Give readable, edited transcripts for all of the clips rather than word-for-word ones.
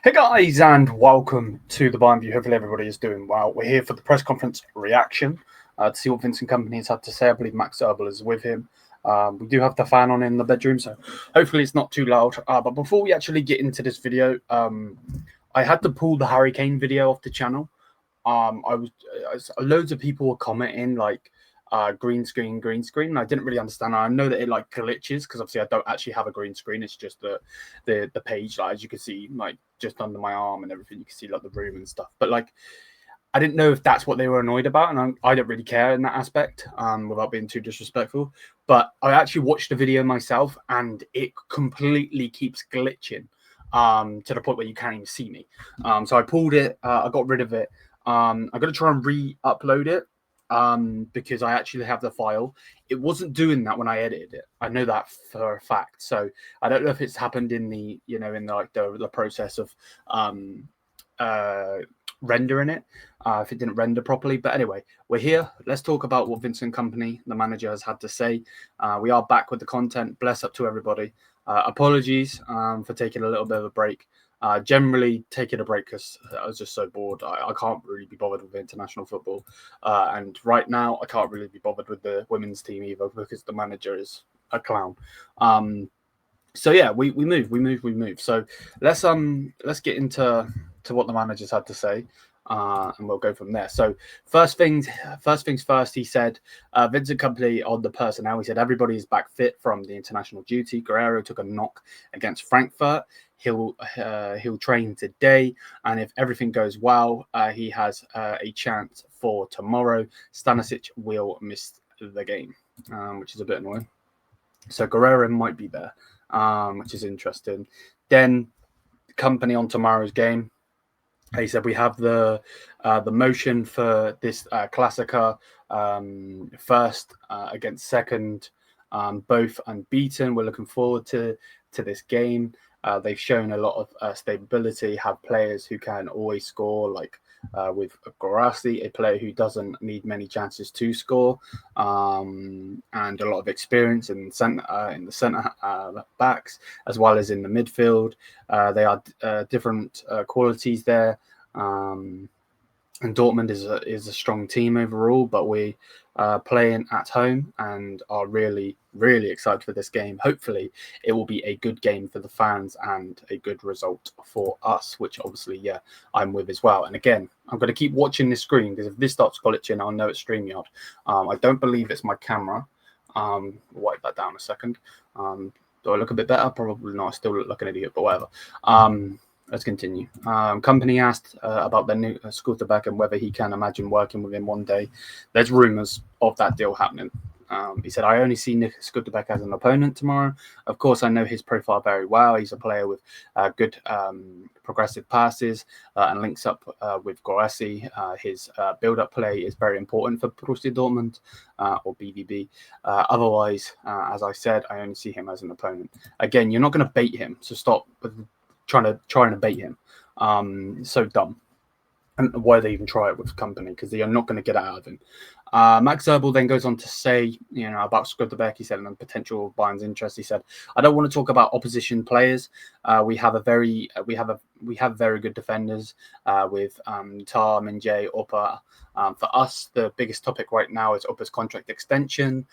Hey guys, and welcome to the Bayern View. Hopefully everybody is doing well. We're here for the press conference reaction to see what Vincent Kompany has had to say. I believe Max Erbel is with him. We do have the fan on in the bedroom, so hopefully it's not too loud. But before we actually get into this video, I had to pull the Harry Kane video off the channel. Loads of people were commenting like, green screen. I didn't really understand. I know that it like glitches because obviously I don't actually have a green screen. It's just the page, like as you can see, like just under my arm and everything. You can see like the room and stuff. But like, I didn't know if that's what they were annoyed about, and I don't really care in that aspect, without being too disrespectful. But I actually watched the video myself, and it completely keeps glitching, to the point where you can't even see me. So I pulled it. I got rid of it. I'm gonna try and re-upload it. Because I actually have the file. It wasn't doing that when I edited it. I know that for a fact. So I don't know if it's happened in the, the process of rendering it, if it didn't render properly. But anyway, we're here. Let's talk about what Vincent Kompany, the manager, has had to say. We are back with the content. Bless up to everybody. Apologies for taking a little bit of a break. Generally taking a break because I was just so bored. I can't really be bothered with international football, and right now I can't really be bothered with the women's team either because the manager is a clown. So yeah, we move. So let's get into what the manager's had to say, and we'll go from there. So first things first. He said Vincent Kompany on the personnel. He said everybody is back fit from the international duty. Guerrero took a knock against Frankfurt. He'll train today, and if everything goes well, he has a chance for tomorrow. Stanisic will miss the game, which is a bit annoying. So Guerrero might be there, which is interesting. Then Kompany on tomorrow's game. He said we have the motion for this Classica, first against second, both unbeaten. We're looking forward to this game. They've shown a lot of stability, have players who can always score, like with Borussia, a player who doesn't need many chances to score, and a lot of experience in the centre backs as well as in the midfield. They are different qualities there. And Dortmund is a strong team overall, but we playing at home and are really, really excited for this game. Hopefully, it will be a good game for the fans and a good result for us, which obviously, yeah, I'm with as well. And again, I'm going to keep watching this screen because if this starts glitching, I'll know it's StreamYard. I don't believe it's my camera. Wipe that down a second. Do I look a bit better? Probably not. I still look like an idiot, but whatever. Let's continue. Kompany asked about the new Schlotterbeck and whether he can imagine working with him one day. There's rumours of that deal happening. He said, I only see Nick Schlotterbeck as an opponent tomorrow. Of course, I know his profile very well. He's a player with good progressive passes and links up with Borussia. His build-up play is very important for Borussia Dortmund, or BVB. Otherwise, as I said, I only see him as an opponent. Again, you're not going to bait him, so stop trying to bait him. So dumb. And why they even try it with Kompany, because they are not going to get it out of him. Max Erbel then goes on to say, about Schlotterbeck. He said, and potential Bayern's interest. He said, I don't want to talk about opposition players. We have very good defenders with Tar, Minjay, Upper. For us, the biggest topic right now is Upper's contract extension.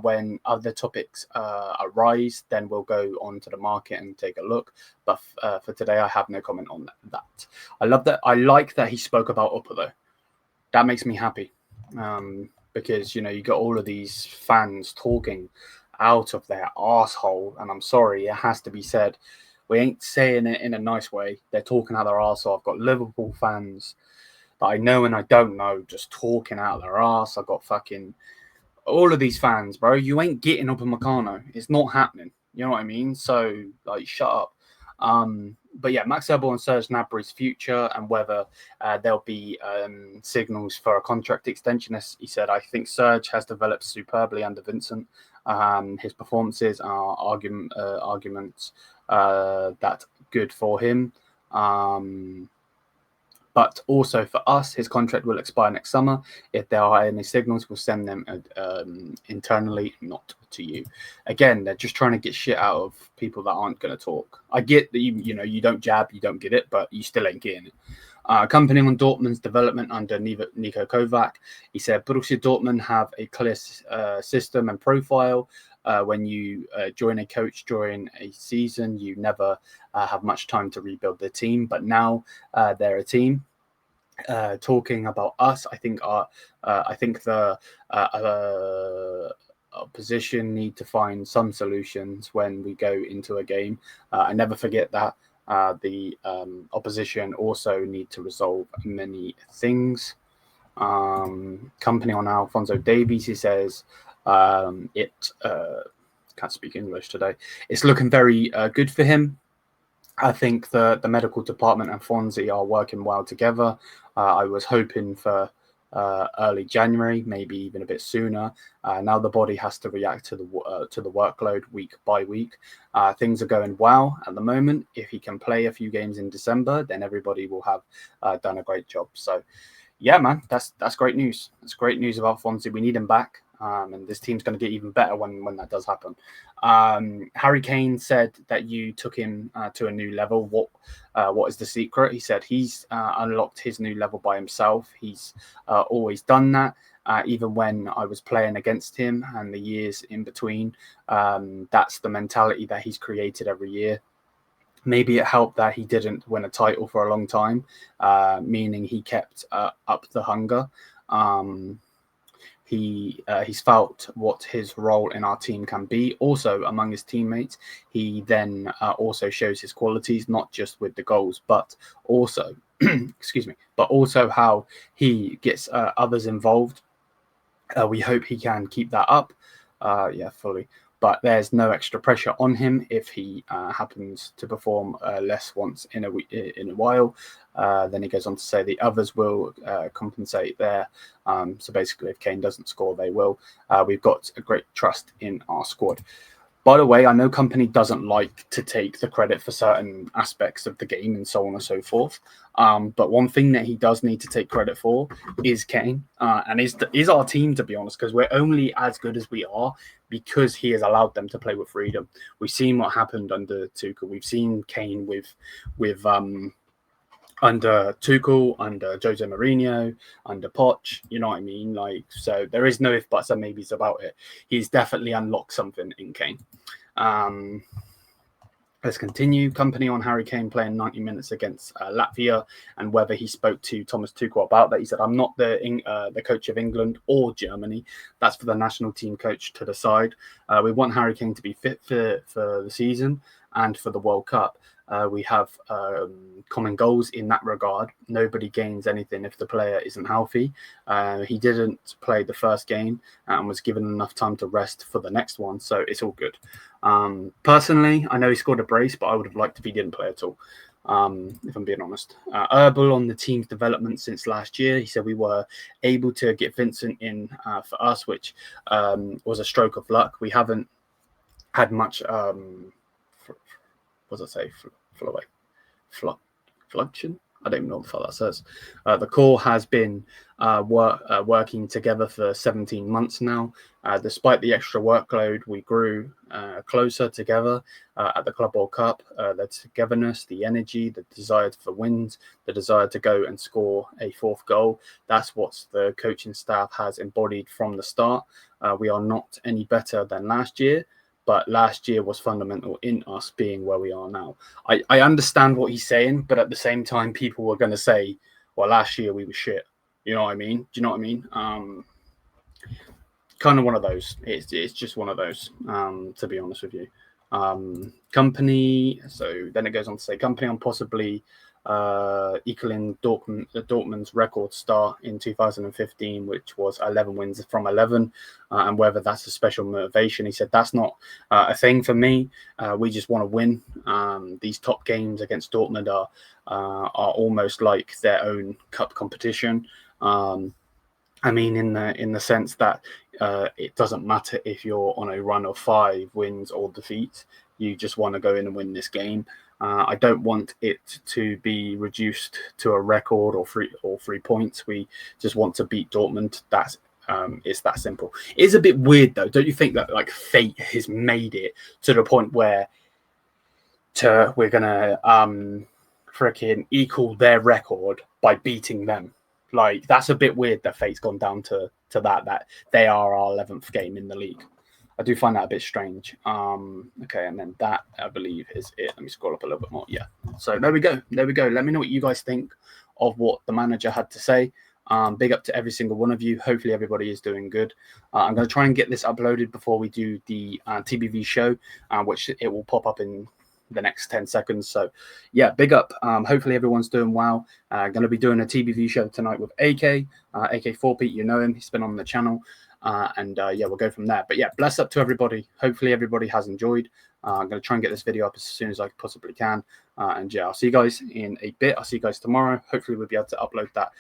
When other topics arise, then we'll go on to the market and take a look. But for today, I have no comment on that. I love that. I like that he spoke about Upper though. That makes me happy. Because you got all of these fans talking out of their asshole, and I'm sorry, it has to be said. We ain't saying it in a nice way. They're talking out their arsehole. I've got Liverpool fans that I know and I don't know just talking out their ass. I've got fucking all of these fans, bro. You ain't getting up in Meccano. It's not happening. You know what I mean? So like, shut up. But yeah, Max Erbel and Serge Gnabry's future and whether there'll be signals for a contract extension. As he said, I think Serge has developed superbly under Vincent. His performances are arguments that good for him. But also for us, his contract will expire next summer. If there are any signals, we'll send them internally, not to you. Again, they're just trying to get shit out of people that aren't going to talk. I get that you don't jab, you don't get it, but you still ain't getting it. Accompanying on Dortmund's development under Niko Kovac, he said Borussia Dortmund have a clear system and profile. When you join a coach during a season, you never have much time to rebuild the team. But now they're a team. Talking about us, I think the opposition need to find some solutions when we go into a game. I never forget that. The opposition also need to resolve many things. Company on Alphonso Davies, he says, can't speak English today. It's looking very good for him. I think the medical department and Fonzie are working well together. I was hoping for early January, maybe even a bit sooner. Now the body has to react to the workload week by week. Things are going well at the moment. If he can play a few games in December, then everybody will have done a great job. So, yeah, man, that's great news. That's great news about Fonzie. We need him back. And this team's going to get even better when that does happen. Harry Kane said that you took him to a new level. What is the secret? He said he's unlocked his new level by himself. He's always done that, even when I was playing against him and the years in between. That's the mentality that he's created every year. Maybe it helped that he didn't win a title for a long time, meaning he kept up the hunger. He's felt what his role in our team can be. Also, among his teammates, he then also shows his qualities, not just with the goals, but also, but also how he gets others involved. We hope he can keep that up. Fully. But there's no extra pressure on him if he happens to perform less once in a while. Then he goes on to say the others will compensate there. So basically, if Kane doesn't score, they will. We've got a great trust in our squad. By the way, I know Kompany doesn't like to take the credit for certain aspects of the game and so on and so forth. But one thing that he does need to take credit for is Kane and is our team, to be honest, because we're only as good as we are because he has allowed them to play with freedom. We've seen what happened under Tuchel. We've seen Kane with under Tuchel, under Jose Mourinho, under Poch, you know what I mean? Like, so there is no if, buts, and maybes about it. He's definitely unlocked something in Kane. Let's continue. Kompany on Harry Kane playing 90 minutes against Latvia and whether he spoke to Thomas Tuchel about that. He said, I'm not the coach of England or Germany. That's for the national team coach to decide. We want Harry Kane to be fit for the season and for the World Cup. We have common goals in that regard. Nobody gains anything if the player isn't healthy. He didn't play the first game and was given enough time to rest for the next one, so it's all good. Personally, I know he scored a brace, but I would have liked if he didn't play at all, if I'm being honest. Herbal on the team's development since last year. He said we were able to get Vincent in for us, which was a stroke of luck. We haven't had much... what does I say? Fluction? I don't even know what the fuck that says. The core has been working together for 17 months now. Despite the extra workload, we grew closer together at the Club World Cup. The togetherness, the energy, the desire for wins, the desire to go and score a fourth goal. That's what the coaching staff has embodied from the start. We are not any better than last year, but last year was fundamental in us being where we are now. I understand what he's saying, but at the same time, people were going to say, well, last year we were shit. You know what I mean? Do you know what I mean? Kind of one of those. It's just one of those, to be honest with you. Kompany, so then it goes on to say, Kompany on possibly equaling Dortmund's record start in 2015, which was 11 wins from 11, and whether that's a special motivation. He said that's not a thing for me. We just want to win. These top games against Dortmund are almost like their own cup competition. I mean, in the sense that it doesn't matter if you're on a run of 5 wins or defeats. You just want to go in and win this game. I don't want it to be reduced to a record or 3 points. We just want to beat Dortmund. It's that simple. It is a bit weird though, don't you think, that like fate has made it to the point where we're gonna freaking equal their record by beating them? Like, that's a bit weird that fate's gone down to that they are our 11th game in the league. I do find that a bit strange. Okay, and then that, I believe, is it. Let me scroll up a little bit more. Yeah. So there we go. There we go. Let me know what you guys think of what the manager had to say. Big up to every single one of you. Hopefully everybody is doing good. I'm going to try and get this uploaded before we do the TBV show, which it will pop up in the next 10 seconds. So yeah, big up. Hopefully everyone's doing well. Going to be doing a TBV show tonight with AK 4Pete. You know him. He's been on the channel. Yeah, we'll go from there. But yeah, bless up to everybody. Hopefully everybody has enjoyed. I'm going to try and get this video up as soon as I possibly can. And yeah, I'll see you guys in a bit. I'll see you guys tomorrow. Hopefully we'll be able to upload that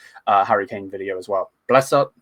Harry Kane video as well. Bless up.